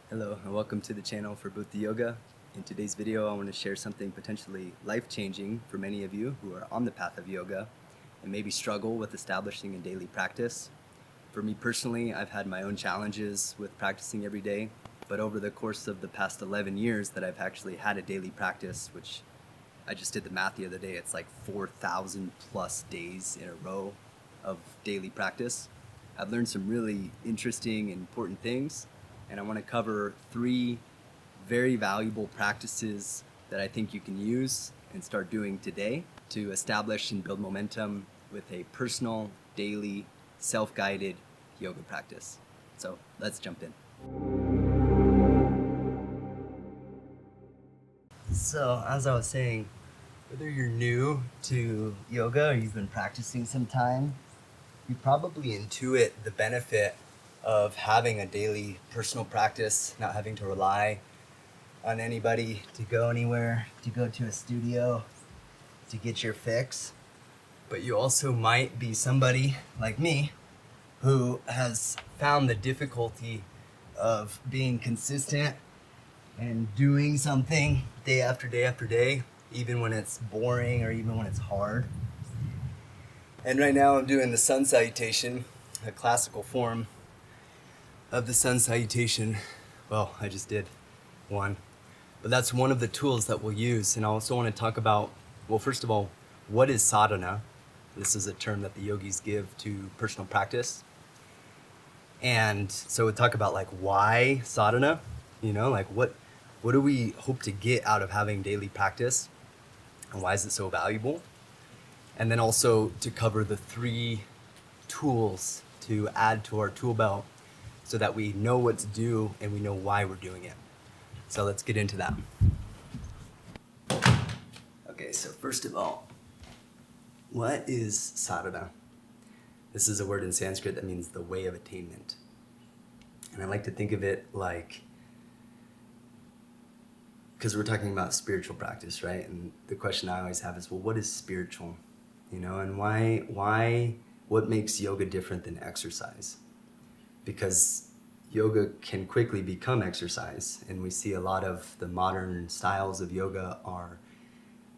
Hello and welcome to the channel for Bhuta Yoga. In today's video I want to share something potentially life-changing for many of you who are on the path of yoga and maybe struggle with establishing a daily practice. For me personally, I've had my own challenges with practicing every day, but over the course of the past 11 years that I've actually had a daily practice, which I just did the math the other day, it's like 4,000 plus days in a row of daily practice. I've learned some really interesting and important things, and I want to cover 3 very valuable practices that I think you can use and start doing today to establish and build momentum with a personal, daily, self-guided yoga practice. So let's jump in. So as I was saying, whether you're new to yoga or you've been practicing some time, you probably intuit the benefit of having a daily personal practice, not having to rely on anybody to go anywhere, to go to a studio to get your fix. But you also might be somebody like me who has found the difficulty of being consistent and doing something day after day after day, even when it's boring or even when it's hard. And right now I'm doing the sun salutation, a classical form of the sun salutation. Well, I just did one, but that's one of the tools that we'll use. And I also want to talk about, well, first of all, what is sadhana? This is a term that the yogis give to personal practice. And so we'll talk about like why sadhana, like what do we hope to get out of having daily practice and why is it so valuable? And then also to cover the 3 tools to add to our tool belt so that we know what to do and we know why we're doing it. So let's get into that. Okay, so first of all, what is sadhana? This is a word in Sanskrit that means the way of attainment. And I like to think of it like, because we're talking about spiritual practice, right? And the question I always have is, well, what is spiritual? And what makes yoga different than exercise? Because yoga can quickly become exercise, and we see a lot of the modern styles of yoga are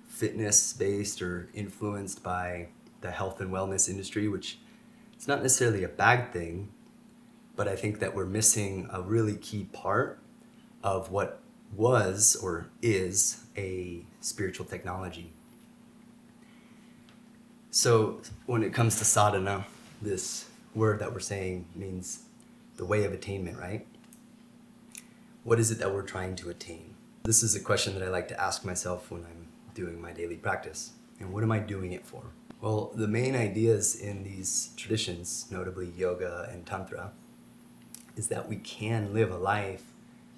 fitness-based or influenced by the health and wellness industry, which it's not necessarily a bad thing, but I think that we're missing a really key part of what was or is a spiritual technology. So when it comes to sadhana, this word that we're saying means the way of attainment, right? What is it that we're trying to attain? This is a question that I like to ask myself when I'm doing my daily practice. And what am I doing it for? Well, the main ideas in these traditions, notably yoga and tantra, is that we can live a life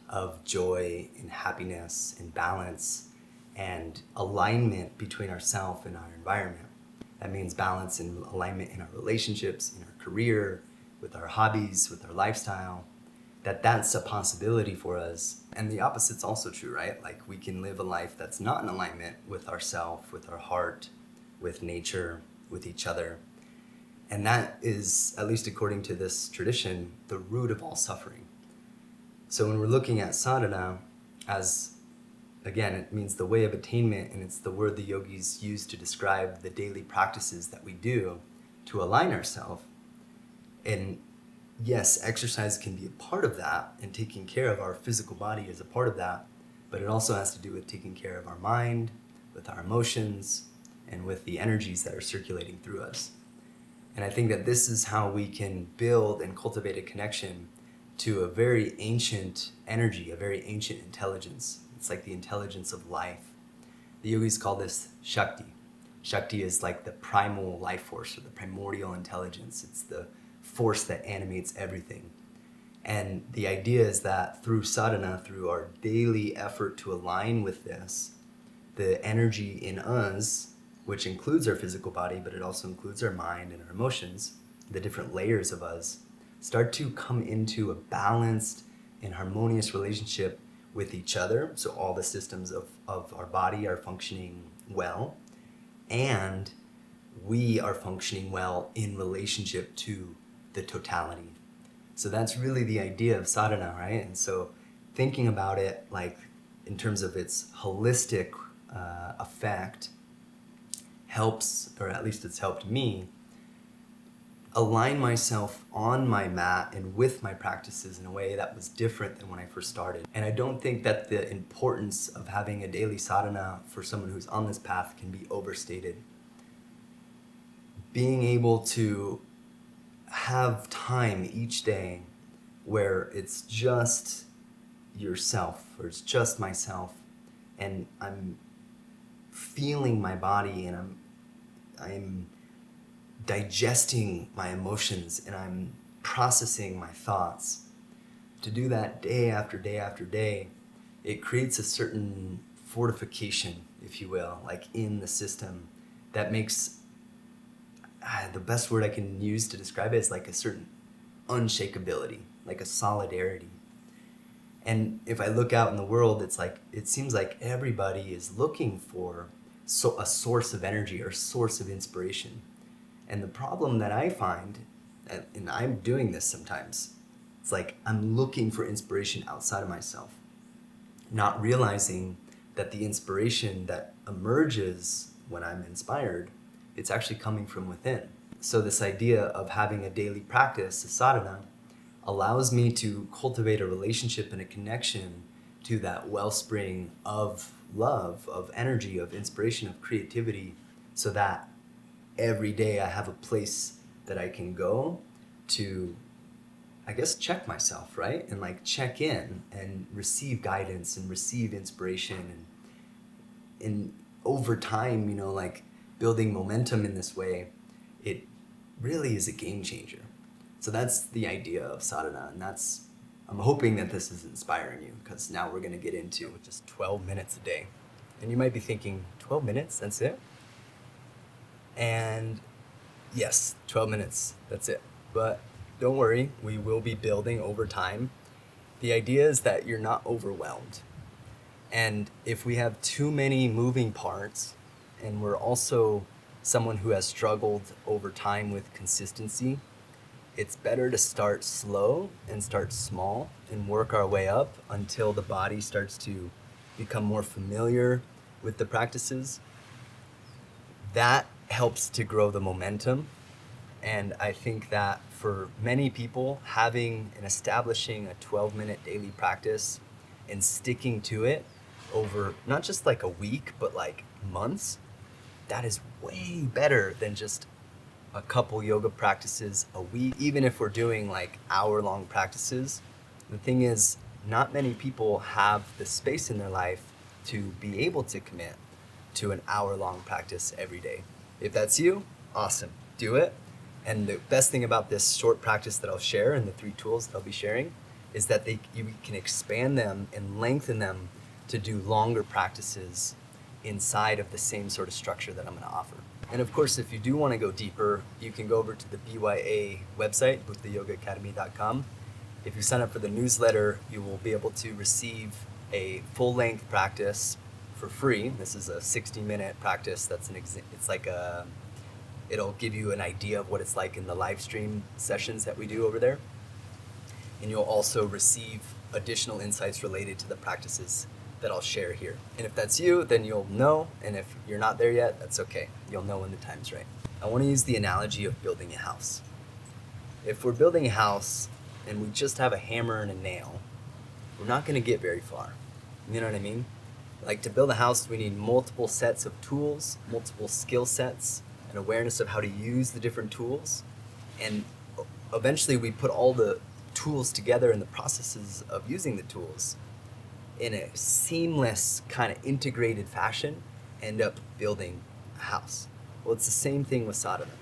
of joy and happiness and balance and alignment between ourselves and our environment. That means balance and alignment in our relationships, in our career, with our hobbies, with our lifestyle, that's a possibility for us. And the opposite's also true, right? Like we can live a life that's not in alignment with ourself, with our heart, with nature, with each other. And that is, at least according to this tradition, the root of all suffering. So when we're looking at sadhana as, again, it means the way of attainment, and it's the word the yogis use to describe the daily practices that we do to align ourselves. And yes, exercise can be a part of that, and taking care of our physical body is a part of that, but it also has to do with taking care of our mind, with our emotions, and with the energies that are circulating through us. And I think that this is how we can build and cultivate a connection to a very ancient energy, a very ancient intelligence. It's like the intelligence of life. The yogis call this Shakti. Shakti is like the primal life force or the primordial intelligence. It's the force that animates everything. And the idea is that through sadhana, through our daily effort to align with this, the energy in us, which includes our physical body, but it also includes our mind and our emotions, the different layers of us, start to come into a balanced and harmonious relationship with each other. So all the systems of our body are functioning well, and we are functioning well in relationship to the totality. So that's really the idea of sadhana, right? And so thinking about it like in terms of its holistic effect helps, or at least it's helped me, align myself on my mat and with my practices in a way that was different than when I first started. And I don't think that the importance of having a daily sadhana for someone who's on this path can be overstated. Being able to have time each day where it's just yourself, or it's just myself, and I'm feeling my body, and I'm digesting my emotions, and I'm processing my thoughts. To do that day after day after day, it creates a certain fortification, if you will, like in the system that makes, the best word I can use to describe it is like a certain unshakability, like a solidarity. And if I look out in the world, it's like, it seems like everybody is looking for a source of energy or a source of inspiration. And the problem that I find, and I'm doing this sometimes, it's like I'm looking for inspiration outside of myself, not realizing that the inspiration that emerges when I'm inspired, it's actually coming from within. So this idea of having a daily practice, a sadhana, allows me to cultivate a relationship and a connection to that wellspring of love, of energy, of inspiration, of creativity, so that every day I have a place that I can go to, I guess, check myself, right? And like check in and receive guidance and receive inspiration. And over time, like building momentum in this way, it really is a game changer. So that's the idea of sadhana, and I'm hoping that this is inspiring you, because now we're going to get into just 12 minutes a day. And you might be thinking, 12 minutes, that's it? And yes, 12 minutes, that's it. But don't worry, we will be building over time. The idea is that you're not overwhelmed. And if we have too many moving parts, and we're also someone who has struggled over time with consistency, it's better to start slow and start small and work our way up until the body starts to become more familiar with the practices. That helps to grow the momentum. And I think that for many people, having and establishing a 12-minute daily practice and sticking to it over not just like a week, but like months, that is way better than just a couple yoga practices a week. Even if we're doing like hour-long practices, the thing is, not many people have the space in their life to be able to commit to an hour-long practice every day. If that's you, awesome, do it. And the best thing about this short practice that I'll share and the 3 tools that I'll be sharing is that you can expand them and lengthen them to do longer practices inside of the same sort of structure that I'm going to offer. And of course, if you do want to go deeper, you can go over to the BYA website, BhūtaYogaAcademy.com. If you sign up for the newsletter, you will be able to receive a full-length practice for free. This is a 60-minute practice. It'll give you an idea of what it's like in the live stream sessions that we do over there. And you'll also receive additional insights related to the practices that I'll share here. And if that's you, then you'll know. And if you're not there yet, that's okay. You'll know when the time's right. I want to use the analogy of building a house. If we're building a house and we just have a hammer and a nail, we're not going to get very far. You know what I mean? Like, to build a house, we need multiple sets of tools, multiple skill sets, an awareness of how to use the different tools. And eventually we put all the tools together in the processes of using the tools in a seamless kind of integrated fashion, end up building a house. Well, it's the same thing with sadhana.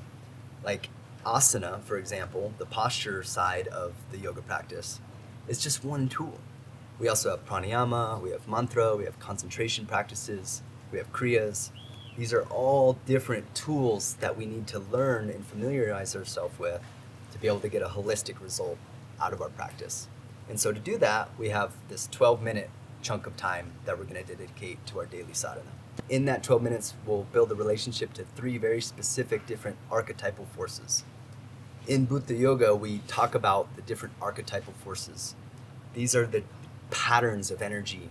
Like asana, for example, the posture side of the yoga practice, is just one tool. We also have pranayama, we have mantra, we have concentration practices, we have kriyas. These are all different tools that we need to learn and familiarize ourselves with to be able to get a holistic result out of our practice. And so to do that, we have this 12-minute chunk of time that we're going to dedicate to our daily sadhana. In that 12 minutes, we'll build a relationship to 3 very specific different archetypal forces. In Bhuta Yoga, we talk about the different archetypal forces. These are the patterns of energy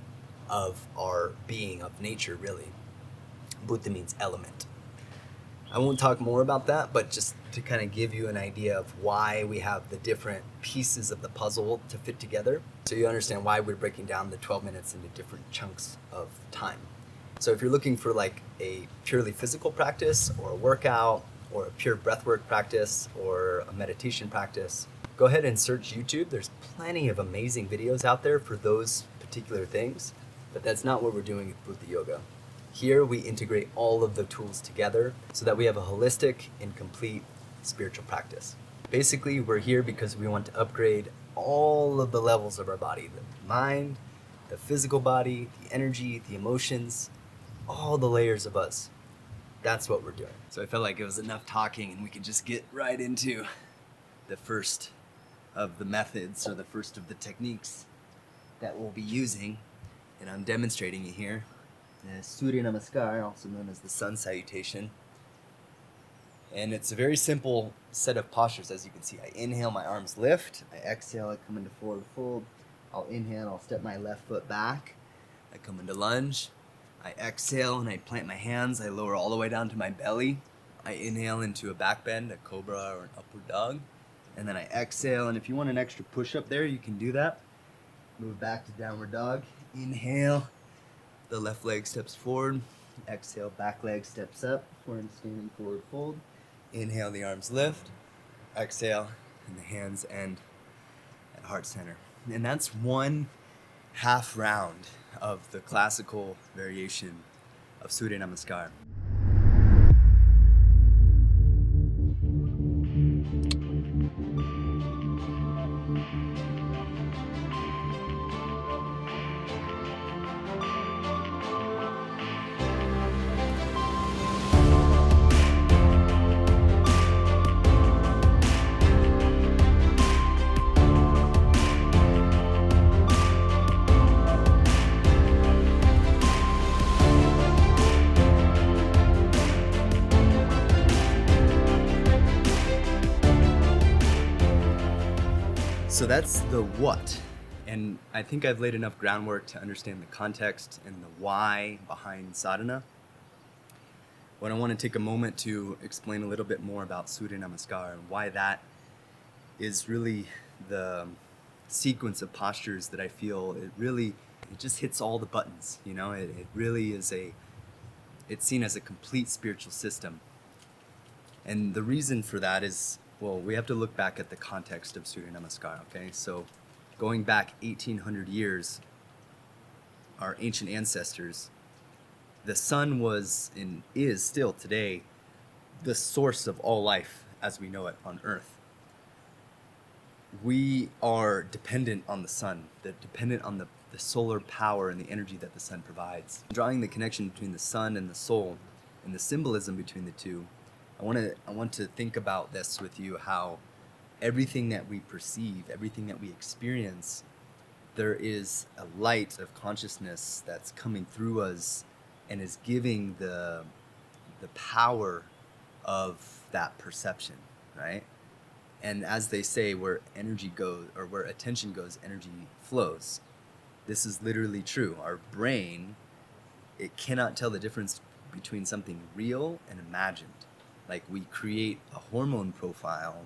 of our being, of nature, really. Bhuta means element. I won't talk more about that, but just to kind of give you an idea of why we have the different pieces of the puzzle to fit together, so you understand why we're breaking down the 12 minutes into different chunks of time. So if you're looking for like a purely physical practice or a workout or a pure breathwork practice or a meditation practice, go ahead and search YouTube. There's plenty of amazing videos out there for those particular things, but that's not what we're doing with Bhuta Yoga. Here we integrate all of the tools together so that we have a holistic and complete spiritual practice. Basically, we're here because we want to upgrade all of the levels of our body, the mind, the physical body, the energy, the emotions, all the layers of us. That's what we're doing. So I felt like it was enough talking and we could just get right into the first of the methods or the first of the techniques that we'll be using. And I'm demonstrating it here. The Surya Namaskar, also known as the sun salutation. And it's a very simple set of postures, as you can see. I inhale, my arms lift. I exhale, I come into forward fold. I'll inhale, I'll step my left foot back. I come into lunge. I exhale and I plant my hands. I lower all the way down to my belly. I inhale into a back bend, a cobra or an upward dog. And then I exhale, and if you want an extra push up there, you can do that. Move back to downward dog. Inhale. The left leg steps forward. Exhale, back leg steps up. We're in standing forward fold. Inhale, the arms lift. Exhale, and the hands end at heart center. And that's one half round of the classical variation of Surya Namaskar. So that's the what, and I think I've laid enough groundwork to understand the context and the why behind sadhana. But I want to take a moment to explain a little bit more about Surya Namaskar and why that is really the sequence of postures that I feel it just hits all the buttons, you know. It really is it's seen as a complete spiritual system. And the reason for that is, well, we have to look back at the context of Surya Namaskar, okay? So going back 1800 years, our ancient ancestors, the sun was and is still today the source of all life as we know it on Earth. We are dependent on the sun, dependent on the solar power and the energy that the sun provides. Drawing the connection between the sun and the soul and the symbolism between the two, I want to think about this with you, how everything that we perceive, everything that we experience, there is a light of consciousness that's coming through us and is giving the power of that perception, right? And as they say, where energy goes, or where attention goes, energy flows. This is literally true. Our brain, it cannot tell the difference between something real and imagined. Like, we create a hormone profile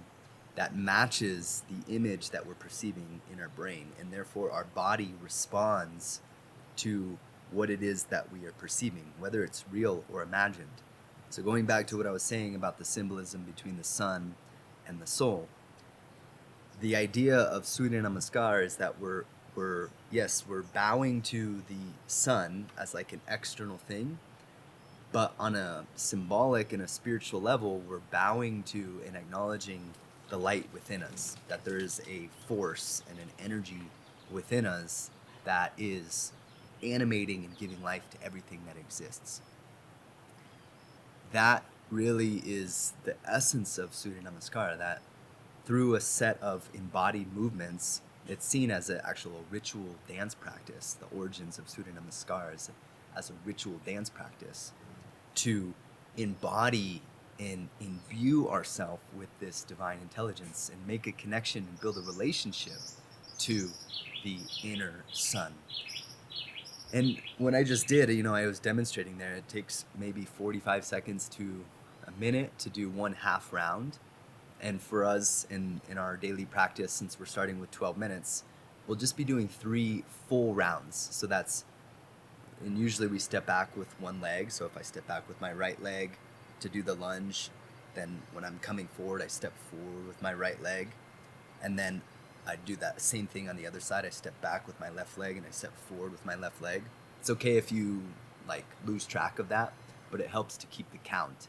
that matches the image that we're perceiving in our brain, and therefore our body responds to what it is that we are perceiving, whether it's real or imagined. So going back to what I was saying about the symbolism between the sun and the soul, the idea of Surya Namaskar is that we're bowing to the sun as like an external thing, but on a symbolic and a spiritual level, we're bowing to and acknowledging the light within us, that there is a force and an energy within us that is animating and giving life to everything that exists. That really is the essence of Surya Namaskar, that through a set of embodied movements, it's seen as an actual ritual dance practice. The origins of Surya Namaskar as a ritual dance practice to embody and imbue ourselves with this divine intelligence and make a connection and build a relationship to the inner sun. And what I just did, I was demonstrating there, it takes maybe 45 seconds to a minute to do one half round. And for us in our daily practice, since we're starting with 12 minutes, we'll just be doing 3 full rounds. So and usually we step back with one leg. So if I step back with my right leg to do the lunge, then when I'm coming forward, I step forward with my right leg. And then I do that same thing on the other side. I step back with my left leg and I step forward with my left leg. It's okay if you lose track of that, but it helps to keep the count.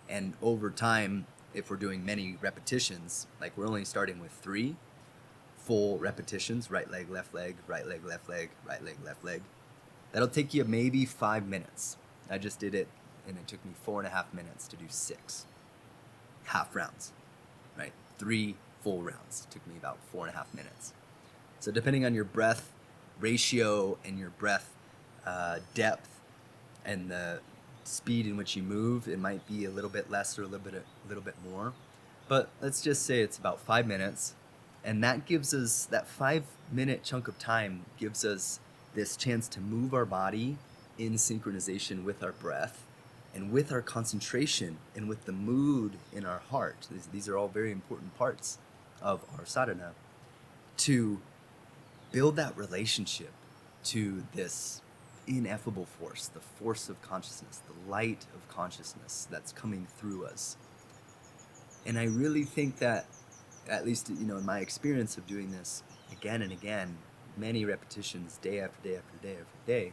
And over time, if we're doing many repetitions, we're only starting with 3 full repetitions, right leg, left leg, right leg, left leg, right leg, left leg. That'll take you maybe 5 minutes. I just did it and it took me 4.5 minutes to do 6 half rounds, right? 3 full rounds. It took me about 4.5 minutes. So depending on your breath ratio and your breath depth and the speed in which you move, it might be a little bit less or a little bit more. But let's just say it's about 5 minutes, and that gives us, that 5-minute chunk of time gives us this chance to move our body in synchronization with our breath and with our concentration and with the mood in our heart. These are all very important parts of our sadhana, to build that relationship to this ineffable force, the force of consciousness, the light of consciousness that's coming through us. And I really think that, at least in my experience of doing this again and again, many repetitions, day after day after day after day,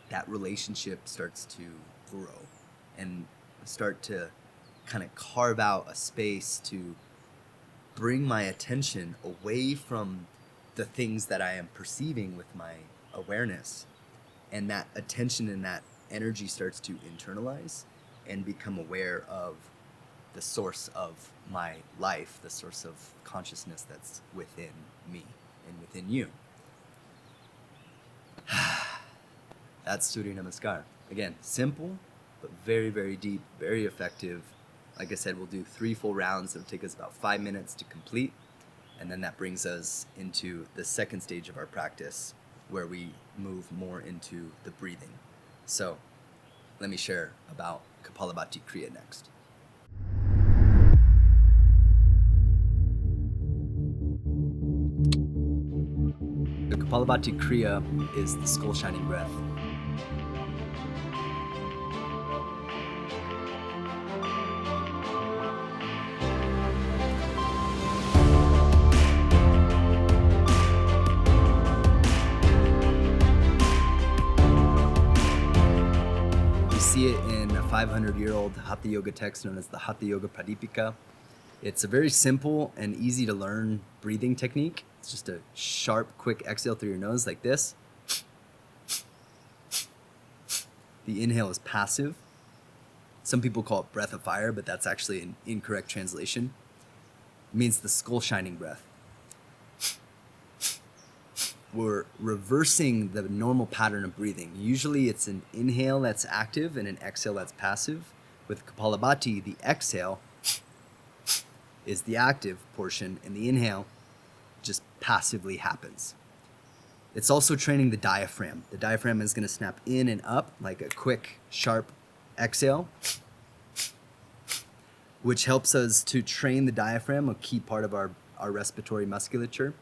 that relationship starts to grow and start to kind of carve out a space to bring my attention away from the things that I am perceiving with my awareness. And that attention and that energy starts to internalize and become aware of the source of my life, the source of consciousness that's within me and within you. That's Surya Namaskar. Again, simple, but very, very deep, very effective. Like I said, we'll do 3 full rounds. It'll take us about 5 minutes to complete. And then that brings us into the second stage of our practice, where we move more into the breathing. So let me share about Kapalabhati Kriya next. The Kapalabhati Kriya is the skull shining breath. See it in a 500-year-old Hatha Yoga text known as the Hatha Yoga Pradipika. It's a very simple and easy to learn breathing technique. It's just a sharp, quick exhale through your nose like this. The inhale is passive. Some people call it breath of fire, but that's actually an incorrect translation. It means the skull shining breath. We're reversing the normal pattern of breathing. Usually it's an inhale that's active and an exhale that's passive. With Kapalabhati, the exhale is the active portion and the inhale just passively happens. It's also training the diaphragm. The diaphragm is going to snap in and up like a quick, sharp exhale, which helps us to train the diaphragm, a key part of our respiratory musculature.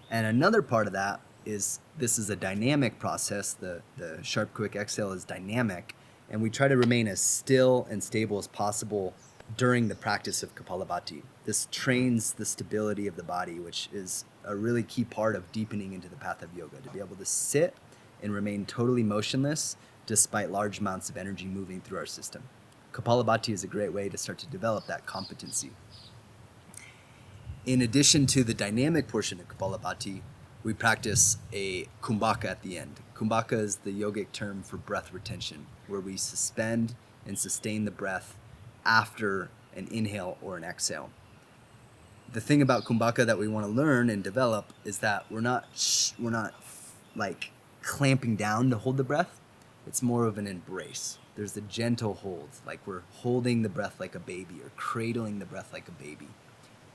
And another part of that is this is a dynamic process. The sharp, quick exhale is dynamic, and we try to remain as still and stable as possible during the practice of Kapalabhati. This trains the stability of the body, which is a really key part of deepening into the path of yoga, to be able to sit and remain totally motionless despite large amounts of energy moving through our system. Kapalabhati is a great way to start to develop that competency. In addition to the dynamic portion of Kapalabhati, we practice a kumbhaka at the end. Kumbhaka is the yogic term for breath retention, where we suspend and sustain the breath after an inhale or an exhale. The thing about kumbhaka that we want to learn and develop is that we're not like clamping down to hold the breath. It's more of an embrace. There's a gentle hold, like we're holding the breath like a baby or cradling the breath like a baby.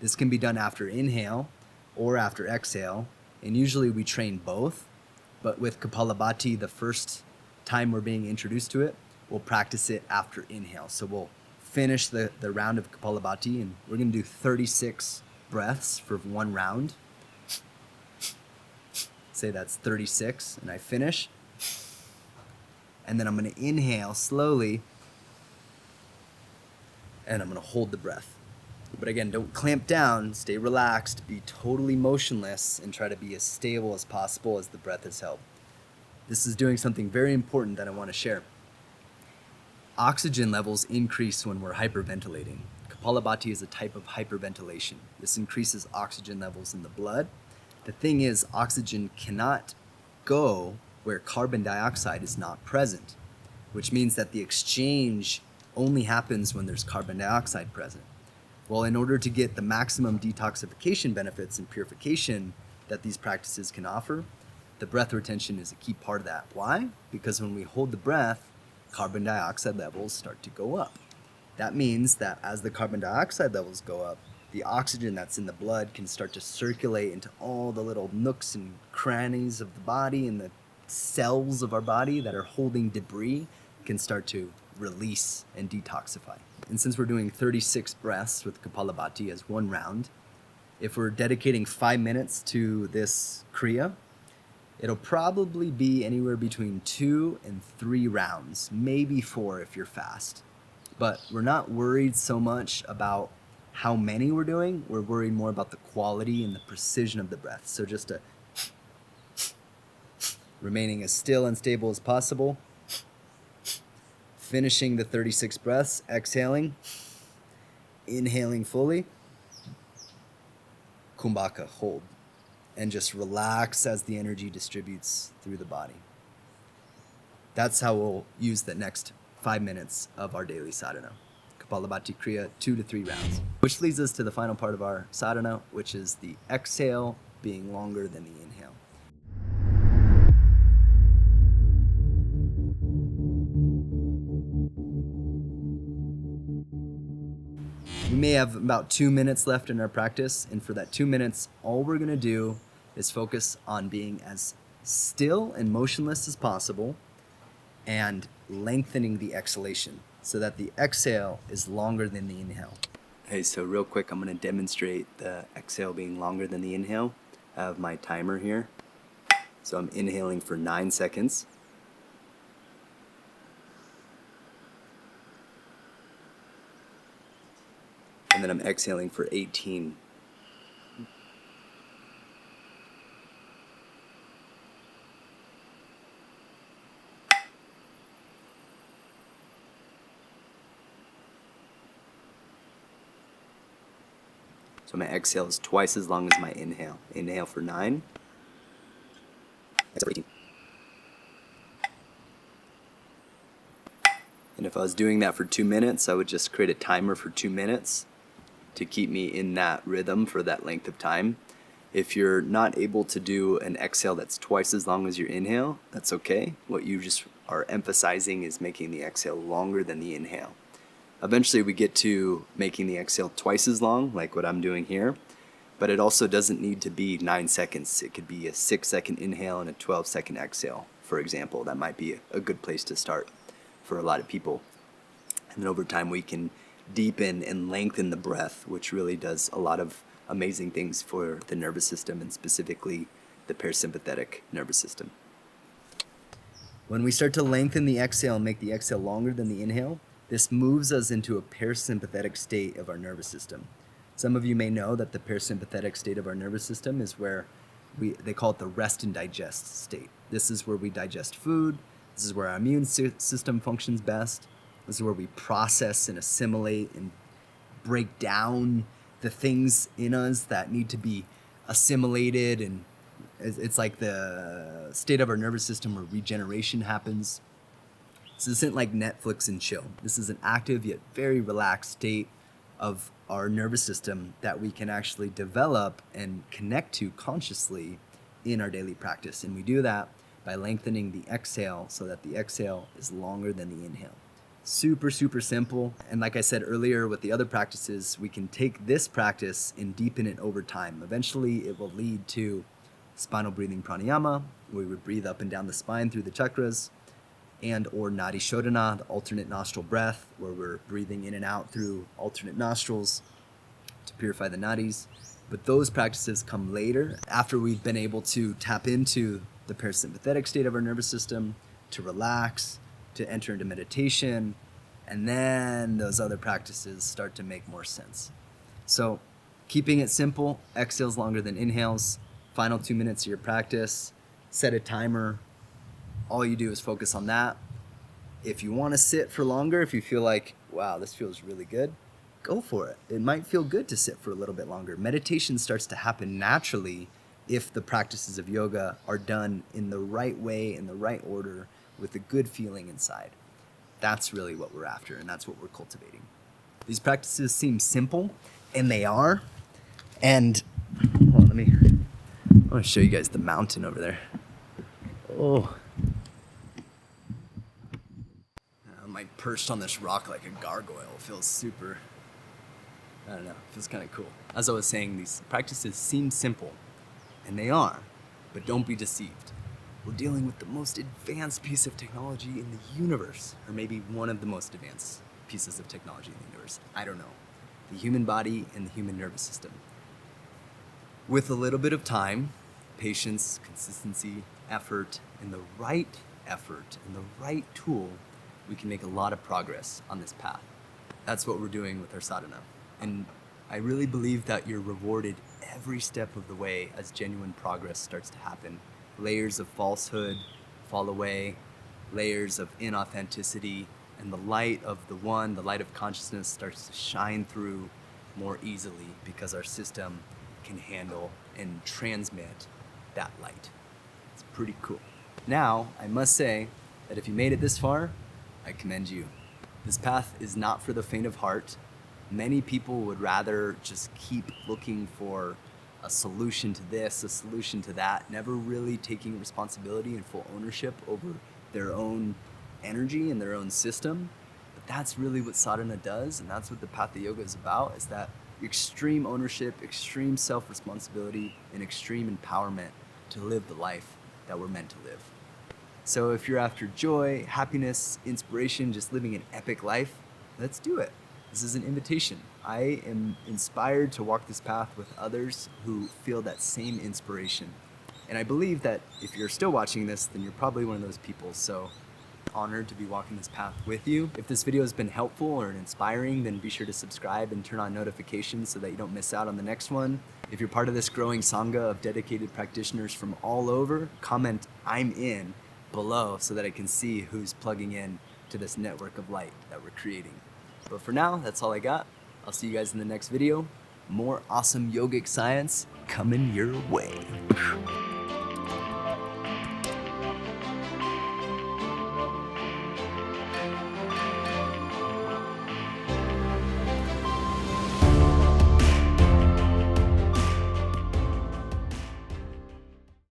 This can be done after inhale or after exhale. And usually we train both, but with Kapalabhati, the first time we're being introduced to it, we'll practice it after inhale. So we'll finish the round of Kapalabhati, and we're going to do 36 breaths for one round. Say that's 36, and I finish. And then I'm going to inhale slowly, and I'm going to hold the breath. But again, don't clamp down, stay relaxed, be totally motionless, and try to be as stable as possible as the breath is held. This is doing something very important that I want to share. Oxygen levels increase when we're hyperventilating. Kapalabhati is a type of hyperventilation. This increases oxygen levels in the blood. The thing is, oxygen cannot go where carbon dioxide is not present, which means that the exchange only happens when there's carbon dioxide present. Well, in order to get the maximum detoxification benefits and purification that these practices can offer, the breath retention is a key part of that. Why? Because when we hold the breath, carbon dioxide levels start to go up. That means that as the carbon dioxide levels go up, the oxygen that's in the blood can start to circulate into all the little nooks and crannies of the body, and the cells of our body that are holding debris can start to release and detoxify. And since we're doing 36 breaths with Kapalabhati as one round, if we're dedicating 5 minutes to this Kriya, it'll probably be anywhere between 2 and 3 rounds, maybe 4 if you're fast. But we're not worried so much about how many we're doing. We're worried more about the quality and the precision of the breath. So just remaining as still and stable as possible. Finishing the 36 breaths, exhaling, inhaling fully, kumbhaka, hold, and just relax as the energy distributes through the body. That's how we'll use the next 5 minutes of our daily sadhana. Kapalabhati Kriya, 2 to 3 rounds. Which leads us to the final part of our sadhana, which is the exhale being longer than the inhale. We may have about 2 minutes left in our practice, and for that 2 minutes, all we're going to do is focus on being as still and motionless as possible and lengthening the exhalation so that the exhale is longer than the inhale. Hey, so real quick, I'm going to demonstrate the exhale being longer than the inhale. I have my timer here. So I'm inhaling for 9 seconds. And then I'm exhaling for 18. So my exhale is twice as long as my inhale. Inhale for 9. Exhale for 18. And if I was doing that for 2 minutes, I would just create a timer for 2 minutes to keep me in that rhythm for that length of time. If you're not able to do an exhale that's twice as long as your inhale, that's okay. What you just are emphasizing is making the exhale longer than the inhale. Eventually we get to making the exhale twice as long, like what I'm doing here, but it also doesn't need to be 9 seconds. It could be a 6-second inhale and a 12-second exhale, for example. That might be a good place to start for a lot of people. And then over time we can deepen and lengthen the breath, which really does a lot of amazing things for the nervous system, and specifically the parasympathetic nervous system. When we start to lengthen the exhale and make the exhale longer than the inhale, this moves us into a parasympathetic state of our nervous system. Some of you may know that the parasympathetic state of our nervous system is where they call it the rest and digest state. This is where we digest food. This is where our immune system functions best. This is where we process and assimilate and break down the things in us that need to be assimilated, and it's like the state of our nervous system where regeneration happens. So this isn't like Netflix and chill. This is an active yet very relaxed state of our nervous system that we can actually develop and connect to consciously in our daily practice. And we do that by lengthening the exhale so that the exhale is longer than the inhale. Super, super simple. And like I said earlier with the other practices, we can take this practice and deepen it over time. Eventually it will lead to spinal breathing pranayama, where we would breathe up and down the spine through the chakras, and or nadi shodhana, the alternate nostril breath, where we're breathing in and out through alternate nostrils to purify the nadis. But those practices come later, after we've been able to tap into the parasympathetic state of our nervous system, to relax, to enter into meditation, and then those other practices start to make more sense. So keeping it simple, exhales longer than inhales, final 2 minutes of your practice, set a timer. All you do is focus on that. If you want to sit for longer, if you feel like, wow, this feels really good, go for it. It might feel good to sit for a little bit longer. Meditation starts to happen naturally if the practices of yoga are done in the right way, in the right order, with a good feeling inside. That's really what we're after, and that's what we're cultivating. These practices seem simple, and they are. And hold on, I want to show you guys the mountain over there. Oh. I'm like perched on this rock like a gargoyle. It feels super, I don't know, it feels kind of cool. As I was saying, these practices seem simple, and they are, but don't be deceived. We're dealing with the most advanced piece of technology in the universe, or maybe one of the most advanced pieces of technology in the universe. I don't know. The human body and the human nervous system. With a little bit of time, patience, consistency, effort, and the right tool, we can make a lot of progress on this path. That's what we're doing with our sadhana. And I really believe that you're rewarded every step of the way as genuine progress starts to happen. Layers of falsehood fall away, layers of inauthenticity, and the light of the one, the light of consciousness starts to shine through more easily because our system can handle and transmit that light. It's pretty cool. Now, I must say that if you made it this far, I commend you. This path is not for the faint of heart. Many people would rather just keep looking for a solution to this, a solution to that, never really taking responsibility and full ownership over their own energy and their own system. But that's really what sadhana does, and that's what the Hatha Yoga is about, is that extreme ownership, extreme self-responsibility, and extreme empowerment to live the life that we're meant to live. So if you're after joy, happiness, inspiration, just living an epic life, let's do it. This is an invitation. I am inspired to walk this path with others who feel that same inspiration. And I believe that if you're still watching this, then you're probably one of those people. So honored to be walking this path with you. If this video has been helpful or inspiring, then be sure to subscribe and turn on notifications so that you don't miss out on the next one. If you're part of this growing sangha of dedicated practitioners from all over, comment "I'm in" below so that I can see who's plugging in to this network of light that we're creating. But for now, that's all I got. I'll see you guys in the next video. More awesome yogic science coming your way.